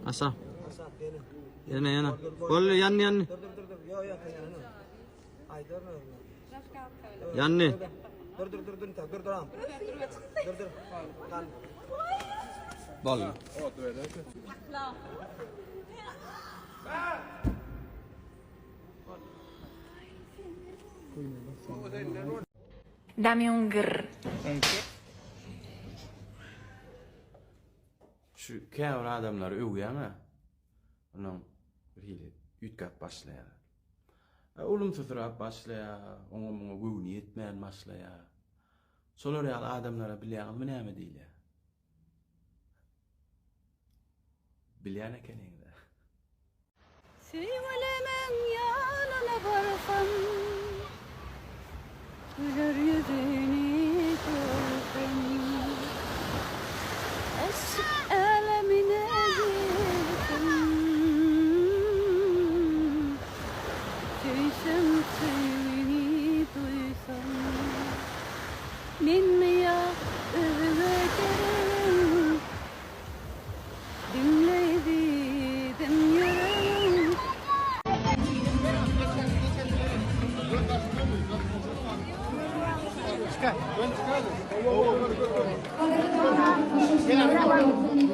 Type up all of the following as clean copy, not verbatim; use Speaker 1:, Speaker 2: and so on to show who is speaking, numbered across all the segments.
Speaker 1: Asa. Yana. Bol yanni. Yanni. Dur. Bol.
Speaker 2: Dame un grr.
Speaker 3: Şu käwr adamlar öwýärmi? Onuň bir hili ýütkap başlaýar. Olum tuturap başlaýar, oňa göwni etmän başlaýar. Solar ýaly adamlara bilýärmi näme diýilýär? Bilýän ekeňde.
Speaker 4: Söylemem yanına varsam, güler yüzünü görsem, eşk elemine girdim, söysem seni duysam, min ya överim, dinledim yüreğim.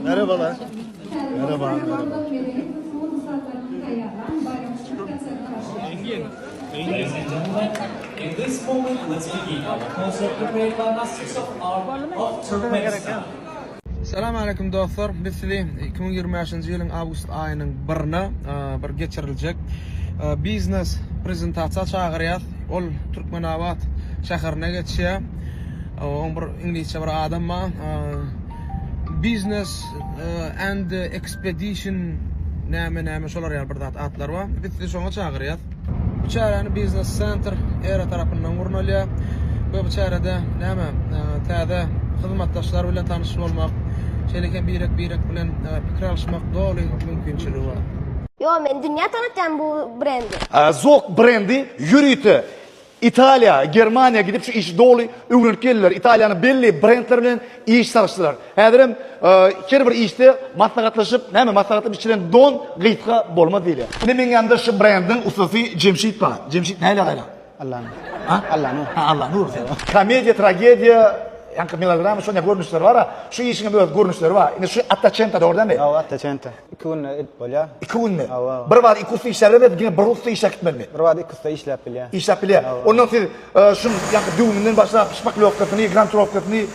Speaker 5: Merhabalar. Merhaba.
Speaker 6: Ladies and gentlemen, in this moment, let's begin our concert prepared by Masters of Art of Turkmenistan.
Speaker 1: Assalamu alaikum dostlar. Biz sizi 2025 ýylyň awgust aýynyň 1-nä bir geçiriljek biznes prezentasiýa çagyrýar. Ol Türkmenabad şäherine geçýär. Oň bir inglizçe bir adam var. Business and expedition näme şolar ýaly bir zat atlar var. Biz sizi şoňa çagyrýar. Bu çäräni Business Center era tarapyndan gurulýar. Bu çärede näme täze hyzmatdaşlar bilen tanyşyp bolmak, şeýleken birek bilen pikir alşmak doly mümkinçiligi bar.
Speaker 7: Yo, men dünya tanıtacağım bu brendi.
Speaker 5: Zok brendi yürüytü. İtalya, Germaniya gidip şu iş dolu öwrenip geldiler. İtalyanyň belli brendler bilen iş sarışdylar. Häzirim her bir işte maslahatlaşyp, näme maslahatlaşyp içinden don gyýtka bolma diýilýär. Ine men ýanda şu brendin ustasy Cemşit bar. Cemşit näle gaýla?
Speaker 8: Allah'ın.
Speaker 5: Ha?
Speaker 8: Allah'ın.
Speaker 5: Ha, Allah nur. Komediya, tragediya, yankı melodrama şoňa görnüşler bar. Şu işiňe böyle görnüşler bar. Ine şu Attachenta dörden mi?
Speaker 8: Awa Attachenta. 2 gün bolýar.
Speaker 5: 2 gün. Bir bar 2 usta işlerle bir usta işe gitmeli.
Speaker 8: Bir wagt 2 usta işläp bilýär.
Speaker 5: İşläp bilýär. Ondan siz şu yankı düğümünden başlap şpaklovkatyny, grand trovkatyny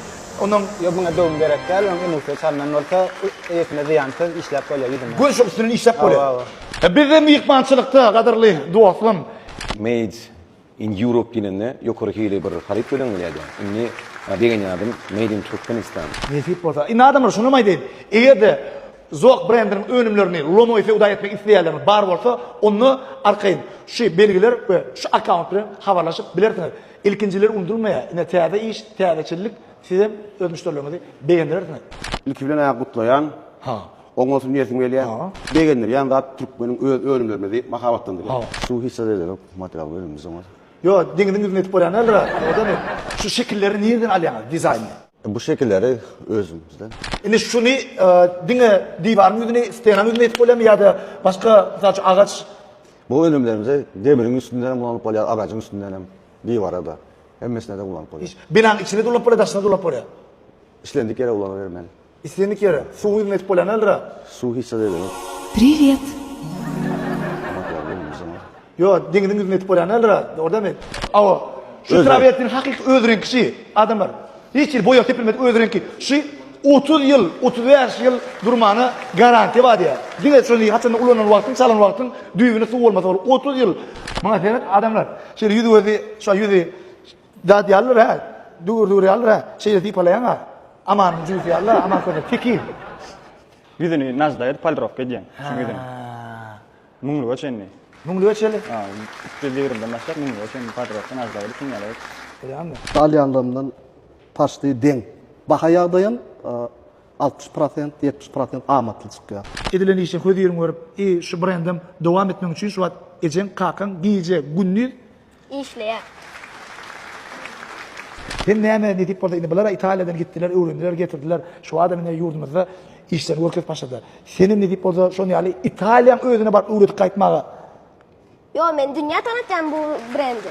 Speaker 5: ondan
Speaker 8: Yo buňa dowum berek gel, onuň usta çalnan bolsa ýetine diýanty işläp bolýar ýüzüne.
Speaker 5: gün şu üstüne işläp bolýar. Bizim ýykmançylykda gaderli dostum.
Speaker 9: Made in Europe ýene ýokary hili bir harit bilenilýär. Inni degen ýadım Made in Turkmenistan.
Speaker 5: Nefit bolsa. Ine adamlar şunu maýdy. Egerde Zok brendiniň önümlerini lomo ise uday etmek isleýärler bar bolsa, onu arkaýyn şu belgiler we şu account bilen habarlaşyp bilerdiňiz. İlkinjiler undurmaýar. Ine täze iş, täzeçilik sizem öz müşterilerinizi beğendirsiniz.
Speaker 9: İlki bilen aýak gutlaýan.
Speaker 5: Ha.
Speaker 9: Oňulsun ýersiň gelýär. Begenler ýa-da Türkmeniň önümlerini mahabatlandyrýar. Şu hissa edilip material bölümimiz var.
Speaker 5: Yo, diňiň ýüzüne etip bolýanlar. Odamy şu şekilleri nereden alýaňyz dizaýny?
Speaker 9: Bu şekilleri özümizden.
Speaker 5: Ine şunu diňe diwarnyň ýüzüne, steňanyň ýüzüne etip bolýarmy ýa-da başga zaten agaç.
Speaker 9: Bu önümlerimize demirin üstünden kullanıp bolýar, agacın üstünden hem diwara da. Hemmesine de kullanıp bolýar.
Speaker 5: Binaň içine dolap bolýar, daşyna dolap bolýar.
Speaker 9: İşlendik yere kullanıvermen.
Speaker 5: İstenik yere, suw ýüzüne etip bolýanlar.
Speaker 9: Su hissa edilip
Speaker 2: Привет.
Speaker 9: material bölümimiz var.
Speaker 5: Yo, diňiň ýüzüne etip bolýanlar. Ordamy? Awa, şu
Speaker 9: Özrenk.
Speaker 5: trabiýetiniň hakyky özrenk kişi adamlar. Hiç ýyl boýap tepilmedi özrenki. Şu 30 ýyl, 35 ýyl durmany garanti bar diýär. Diňe şonu hatda ulanan wagtyň, çalan wagtyň düýbüne suw bolmasa 30 ýyl. Maňa demek adamlar, şeýle ýüzüňizi, şu ýüzi dat ýallar ha. Dur ýallar ha. Şeýle diýip alaýan. Aman jüzi ýallar, aman köne fikir.
Speaker 8: Ýüzüni nazdaýar palrovka diýen. Şu ýüzüni. Muňluga çenni.
Speaker 5: Muňluga çenni.
Speaker 8: Ha, üstülerden başlap muňluga çenni palrovka nazdaýar kiňalar.
Speaker 5: Ýa-ni.
Speaker 10: İtalyanlardan taşdy deň. Baha ýagdaýan 60%, 70% amatly çykýar.
Speaker 5: Edilen işin höýdürin görüp, şu brendim dowam etmek üçin şu wagt ejen kakan giýje günni
Speaker 7: işleýär.
Speaker 5: Sen näme edip bolsa indi bular İtaliýadan gitdiler, öwrendiler, getirdiler. Şu adam ine yurdumuzda işlerini görkezip başladı. Senin edip bolsa şonu ýaly İtaliýa özüne bar öwretip gaýtmagy.
Speaker 7: Yo, men dünýä tanıtjam bu brendi.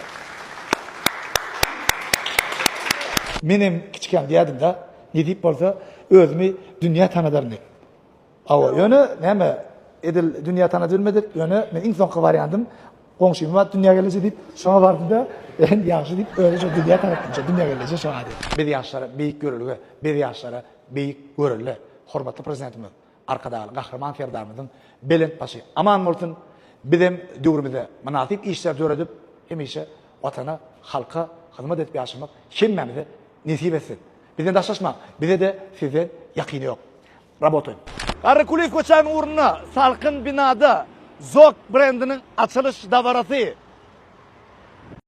Speaker 5: Menem kiçikem diýdim da, edip bolsa özümi dünýä tanadarny. Awa ýöne näme edil dünýä tanadylmadyk, ýöne men iň soňky variantym goňşym wa dünýä gelýär diýip şoňa bardy da, en ýaxşy diýip öyle şu dünýä tanatdym, dünýä gelýär şoňa diýip. Bir ýaşlara beýik görülge, bir ýaşlara beýik görülge. Hormatly prezidentimiz, arkadaşlar, gahraman ferdamyzyň belent başy. Aman bolsun, bizim döwrümizde münasip işler döredip, hemişe watana, halka hyzmat etip ýaşamak hemmemize nesip etsin. Bizden daşlaşmak, bize de sizden ýakyny ýok. Rabotoň. Karakuliv koçanyň uruna salkyn binada Zok brendinin açılış davarası